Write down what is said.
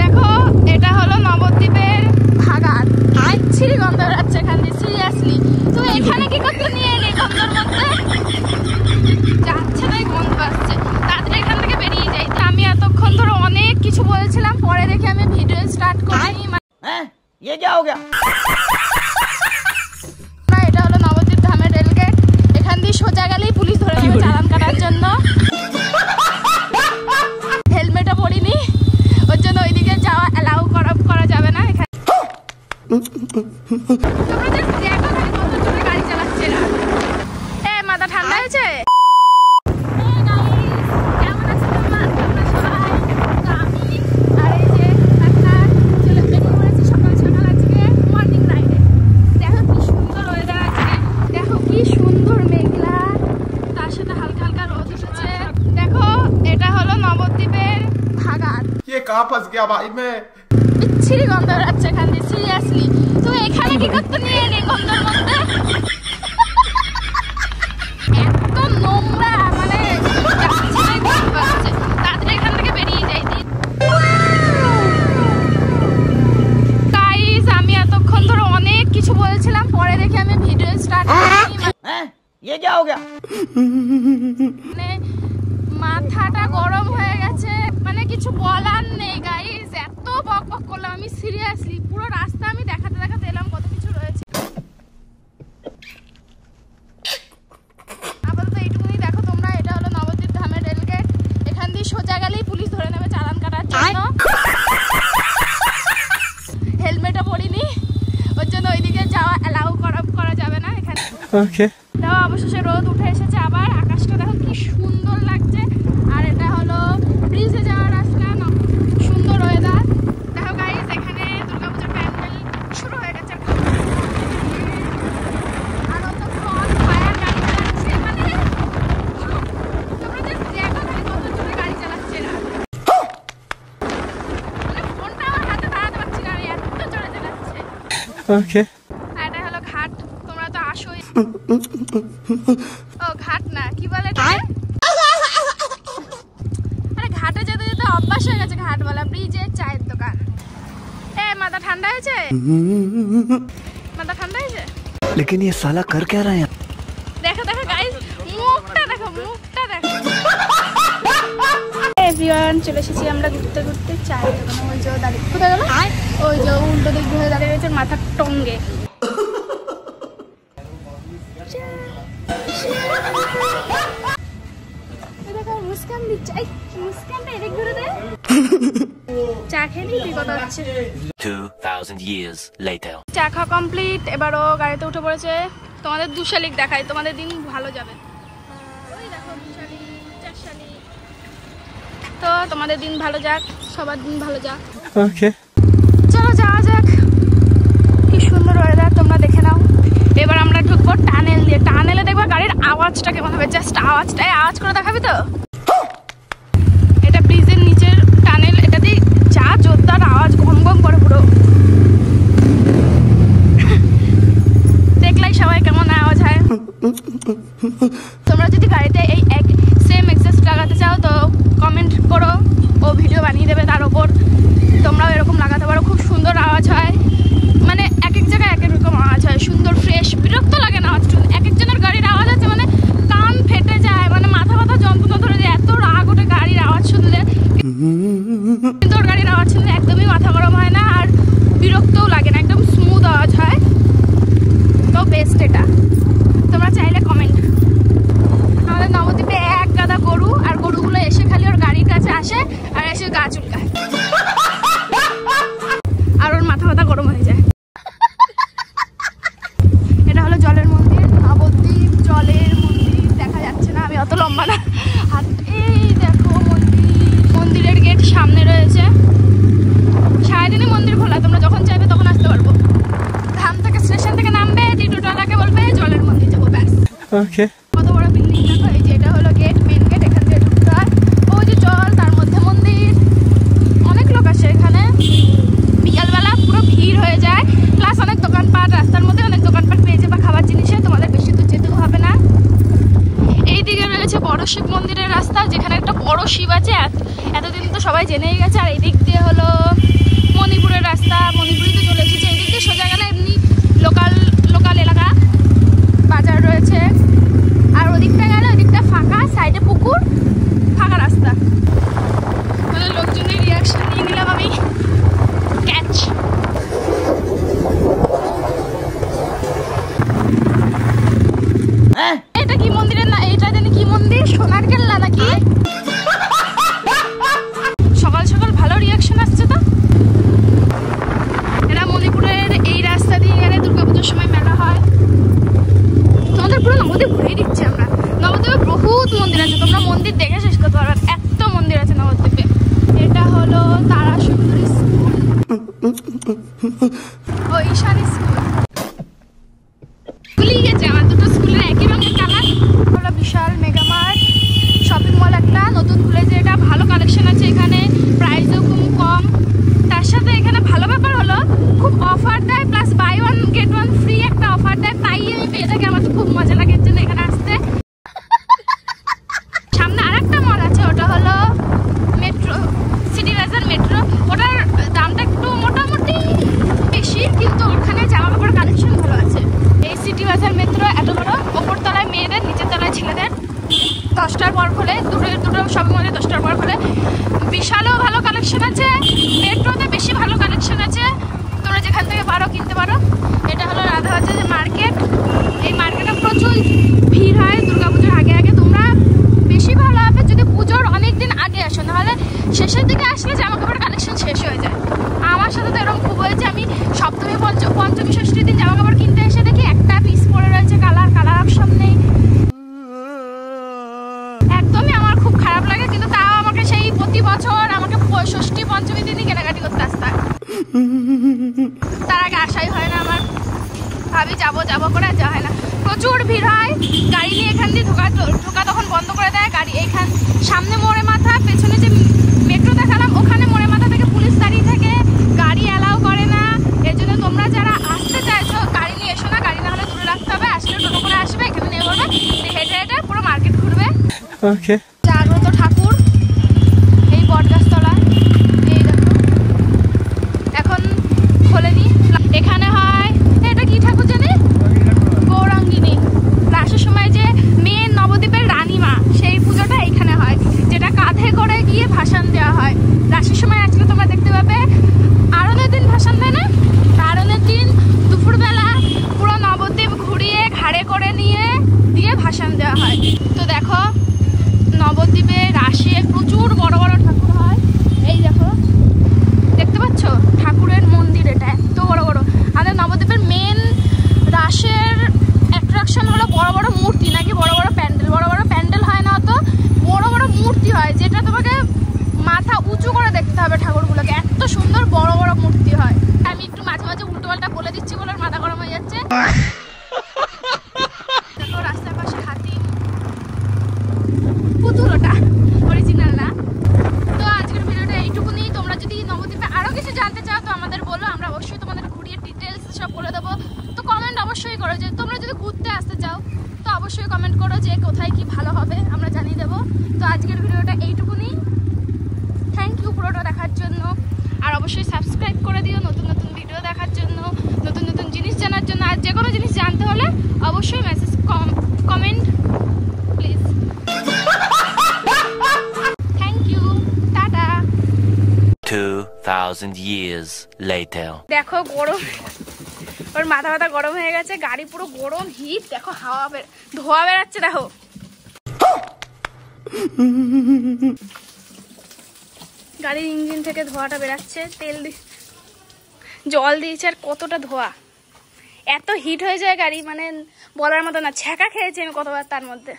দেখো এটা হলো নবদ্বীপের ভাগাড়। ছিরি গন্ধ বেড়াচ্ছে এখান দিয়ে, সিরিয়াসলি। তো এখানে কি করতে নিয়ে এলি গন্ধর মধ্যে? যাচ্ছে তাই গন্ধ আসছে, তাড়াতাড়ি এখান থেকে বেরিয়ে যাই। তো আমি এতক্ষণ ধরে অনেক কিছু বলছিলাম, পরে দেখে আমি ভিডিও স্টার্ট করি। হ্যাঁ ये क्या हो गया? এটা হলো নবদ্বীপ ধামের রেলগেট। এখান দিয়ে সোজা গেলেই পুলিশ ধরে নেবে চালান কাটার জন্য। হেলমেটও পরিনি, ওর জন্য ওইদিকে যাওয়া অ্যালাউ করা যাবে না। এখানে তোমরা জাস্ট দেখো কত জোরে গাড়ি চালাচ্ছে না। মাথা ঠান্ডা হয়েছে? कहाँ फंस गया भाई मैं? ছিরি গন্ধ বেড়াচ্ছে এখান দিয়ে, সিরিয়াসলি। তো এখানে কি করতে নিয়ে এলি গন্ধর মধ্যে? এত নোংরা, মানে তাড়াতাড়ি এখান থেকে বেরিয়ে যাই। গাইস আমি এতক্ষণ ধরে অনেক কিছু বলছিলাম, পরে দেখে আমি ভিডিও স্টার্ট করি। হ্যাঁ ये क्या हो गया? মানে মাথাটা গরম হয়ে গেছে, মানে কিছু বলার নেই গাইস। এত বক বক করলাম আমি, সিরিয়াসলি। পুরো রাস্তা আমি দেখাতে দেখাতে এলাম কত কিছু রয়েছে। আপাতত এইটুকুনি দেখো তোমরা। এটা হলো নবদ্বীপ ধামের রেলগেট। এখান দিয়ে সোজা গেলেই পুলিশ ধরে নেবে চালান কাটার জন্য। হেলমেটও পরিনি, ওর জন্য ওইদিকে যাওয়া অ্যালাউ করা যাবে না এখানে। ওকে। দেখো অবশেষে রোদ উঠে এসেছে আবার। আকাশটা দেখো কি সুন্দর লাগছে। আর এটা হলো ব্রিজে যাওয়ার রাস্তা, সুন্দর ওয়েদার। দেখো গাইস এখানে দুর্গাপূজার প্যান্ডেল শুরু হয়ে গেছে। আর অতক্ষণ ফায়ার গাড়ি চালাচ্ছে, মানে তোমরা জাস্ট দেখো কত জোরে গাড়ি চালাচ্ছে না। মানে ফোনটা আমার হাতে দাঁড়াতে পারছি না, আমি এত জোরে চালাচ্ছে। ওকে। এটা হলো ঘাট, তোমরা তো আসোই। ও ঘাট না, কি বলে? আরে ঘাটে যেতে যেতে অভ্যাস হয়ে গেছে ঘাট বলা। ব্রিজের চায়ের দোকান। মাথা ঠান্ডা হয়েছে? মাথা ঠান্ডা হয়েছে? लेकिन ये साला कर क्या रहा है? দেখো দেখো গাইস, মুখটা দেখো, মুখটা দেখো। এভরিওয়ান চলে এসেছি আমরা ঘুরতে ঘুরতে চায়ের দোকানে। ওই যে দাঁড়িয়ে, কোথায় গেল? ওই যে উল্টো দিক ঘুরে দাঁড়িয়ে রয়েছে মাথার টঙ্গে। মুস্কান দিচ্ছে, এই মুস্কানটা এদিক ঘুরে দে। চা খেয়ে নিবি? কথা হচ্ছে 2000 years later. চা খাওয়া কমপ্লিট। এবারও গাড়িতে উঠে পড়েছে। তোমাদের 2 শালিক দেখাই, তোমাদের দিন ভালো যাবে। ওই দেখো 2 শালিক, 4 শালিক। তো তোমাদের দিন ভালো যাক, সবার দিন ভালো যাক। ওকে চলো যাওয়া যাক। কি সুন্দর ওয়েদার, তোমরা দেখে নাও। এবার আমরা ঢুকবো টানেল দিয়ে। টানেলে দেখবা গাড়ির আওয়াজটা কেমন হবে, জাস্ট আওয়াজটাই আওয়াজ করে দেখাবি তো। এটা ব্রিজের নিচের টানেল, এটা দিয়ে যা জোরদার আওয়াজ, গম গম করে পুরো। দেখলাই সবাই কেমন আওয়াজ হয়। তোমরা যদি গাড়িতে এই এক সেম এক্সেস লাগাতে চাও তো কমেন্ট করো, ও ভিডিও বানিয়ে দেবে তার ওপর। তোমরাও এরকম লাগাতে পারো, খুব সুন্দর আওয়াজ হয়। মানে এক এক জায়গায় এক এক রকম আওয়াজ হয়, সুন্দর ফ্রেশ, বিরক্ত লাগে না আওয়াজটা। এক একজনের গাড়ির আওয়াজ আছে মানে কান ফেটে যায়, মানে মাথা ব্যথা যন্ত্রণা ধরে যায়, এত রাগ ওঠে গাড়ির আওয়াজ শুনলে। কিন্তু ওর গাড়ির আওয়াজ শুনলে একদমই মাথা গরম হয় না, আর বিরক্তও লাগে না, একদম স্মুথ আওয়াজ হয়। তো বেস্ট এটা। তোমরা চাইলে কমেন্ট। আমাদের নবদ্বীপে এক গাদা গরু, আর গরুগুলো এসে খালি ওর গাড়ির কাছে আসে আর এসে গা চুলকায়, আর ওর মাথা ব্যথা গরম হয়ে যায়। এটা হলো জলের মন্দির, নবদ্বীপ জলের মন্দির। দেখা যাচ্ছে না, আমি অত লম্বা না। আর এই দেখো মন্দিরের গেট সামনে রয়েছে। সারাদিনই মন্দির খোলা, তোমরা যখন চাইবে তখন আসতে পারবো। ধাম থেকে স্টেশন থেকে নামবে, টিটোটালাকে বলবে জলের মন্দির যাবো, ব্যাস। ওকে। কত বড় বিল্ডিং দেখো। এই যে এটা হলো গেট, মেন গেট। এখান থেকে ঢুকতে হয়। ওই যে জল, তার মধ্যে মন্দির। অনেক লোক আসে এখানে। বিকালবেলা পুরো ভিড় হয়ে যায়, প্লাস অনেক দোকানপাট, রাস্তার মধ্যে অনেক দোকানপাট পেয়ে যাবে খাবার জিনিসে। তোমাদের বেশি দূর যেতেও হবে না। এইদিকে রয়েছে বড় শিব মন্দিরের রাস্তা, যেখানে একটা বড় শিব আছে। এতদিন তো সবাই জেনেই গেছে। আর এই দিক দিয়ে হলো ও ঈশান স্কুল ভুলেই গেছে আমার দুটো স্কুলের একই রঙের কালার। হলো বিশাল মেগামার্ট শপিং মল একটা নতুন খুলেছে, এটা ভালো কালেকশন আছে এখানে, প্রাইসও খুব কম। তার সাথে এখানে ভালো ব্যাপার হলো খুব অফার দেয়, plus buy one get one free একটা অফার দেয়, প্রায়ই আমি পেয়ে থাকি। আমার তো খুব মজা লাগে এর জন্য এখানে আসতে। সামনে আরেকটা মল আছে, ওটা হলো মেট্রো সিটি বাজার মেট্রো। ওটার দামটা একটু মোটামুটি বেশি, কিন্তু ওখানে জামা কাপড় কালেকশন ভালো আছে। এই সিটি বাজার মেট্রো এত বড়, ওপর তলায় মেয়েদের, নিচের তলায় ছেলেদের। 10টার পর খোলে, দুটো শপিং মলে 10টার পর খোলে। বিশালও ভালো কালেকশন আছে, মেট্রোতে বেশি ভালো কালেকশন আছে, তোমরা যেখান থেকে পারো কিনতে পারো। এটা হলো রাধাবাজার মার্কেট। এই মার্কেটে প্রচুর ভিড় হয় দুর্গাপুজোর আগে আগে। তোমরা বেশি ভালো হবে যদি পুজোর অনেক দিন আগে আসো, নাহলে শেষের দিকে আসলে জামা কাপড় কালেকশন শেষ হয়ে যায়। আমার সাথে তো এরকম খুব হয়েছে, আমি সপ্তমী পঞ্চমী ষষ্ঠীর দিন জামা কাপড় কিনতে এসে দেখি একটা পিস পরে রয়েছে, কালার অপশন নেই। একদমই আমার খুব খারাপ লাগে, কিন্তু তাও আমাকে সেই প্রতি বছর আমাকে ষষ্ঠী পঞ্চমী দিনই কেনাকাটি করতে আসতে হয়। তার আগে আশাই হয় না আমার, ভাবি যাবো করে আর যাওয়া হয় না। প্রচুর ভিড় হয়, গাড়ি নিয়ে এখান দিয়ে ঢোকা তখন বন্ধ করে দেয় গাড়ি। এখান সামনে মোড়ে মাথা, পেছনে যে মেট্রো দেখালাম ওখানে মোড়ে মাথা থেকে পুলিশ দাঁড়িয়ে থাকে, গাড়ি অ্যালাউ করে না। এর জন্য তোমরা যারা আসতে চাইছো গাড়ি নিয়ে এসো না, গাড়ি না হলে দূরে রাখতে হবে। আসলে টোটো করে আসবে, এখানে নিয়ে বলবে, হেঁটে হেঁটে পুরো মার্কেট ঘুরবে। Okay. জাগ্রত ঠাকুর এই বটগাছতলা, এই দেখো এখন খোলেনি। এখানে হয় এটা কি ঠাকুর জানি, গৌরাঙ্গিনী। রাসের সময় যে মেন নবদ্বীপের রানীমা, সেই পুজোটা এখানে হয়, যেটা কাঁধে করে গিয়ে ভাসান দেওয়া হয় রাসের সময়। আজকে তোমরা দেখতে পাবে আরনের দিন ভাসান দেয় না, আরনের দিন দুপুরবেলা পুরো নবদ্বীপ ঘুরিয়ে ঘাড়ে করে দিয়ে ভাসান দেওয়া হয়। তো দেখো নবদ্বীপে রাসে প্রচুর বড় বড় ঠাকুর হয়। এই দেখো দেখতে পাচ্ছ ঠাকুরের মন্দির, এটা এত বড় বড়। আমাদের নবদ্বীপের মেন রাসের অ্যাট্রাকশন হলো বড় বড় মূর্তি, নাকি বড় বড় প্যান্ডেল। বড় বড় প্যান্ডেল হয় না, অত বড় বড় মূর্তি হয়, যেটা তোমাকে মাথা উঁচু করে দেখতে হবে ঠাকুরগুলোকে, এত সুন্দর বড় বড় মূর্তি হয়। আমি একটু মাঝে মাঝে উল্টো পাল্টা বলে দিচ্ছি বলে মাথা গরম হয়ে যাচ্ছে। দেখো রাস্তার পাশে হাতি, পুতুল, ওটা অরিজিনাল না। তো আজকের ভিডিওটা এইটুকুনি। তোমরা যদি নবদ্বীপে আরো কিছু জানতে চাও তো আমাদের বলো, আমরা অবশ্যই তোমাদের ঘুরিয়ে ডিটেলস সব বলে দেবো। তো কমেন্ট অবশ্যই করো, যে তোমরা যদি ঘুরতে আসতে চাও তো অবশ্যই কমেন্ট করো যে কোথায় কি ভালো হবে, আমরা জানিয়ে দেবো। তো আজকের ভিডিওটা এইটুকুনি। থ্যাংক ইউ পুরোটা দেখার জন্য, আর অবশ্যই সাবস্ক্রাইব করে দিও নতুন নতুন ভিডিও দেখার জন্য, নতুন নতুন জিনিস জানার জন্য। আর যে কোনো জিনিস জানতে হলে অবশ্যই message comment please. Thank you, tata. 2000 years later. দেখো গরম, ওর মাথা গরম হয়ে গেছে, গাড়ি পুরো গরম হিট। দেখো ধোয়া বেরাচ্ছে, দেখো গাড়ির ইঞ্জিন থেকে ধোয়াটা বেরাচ্ছে, জল দিয়েছে আর কতটা ধোয়া, এত হিট হয়ে যায় গাড়ি, মানে বলার মতো না। ছ্যাঁকা খেয়েছি আমি কতবার তার মধ্যে।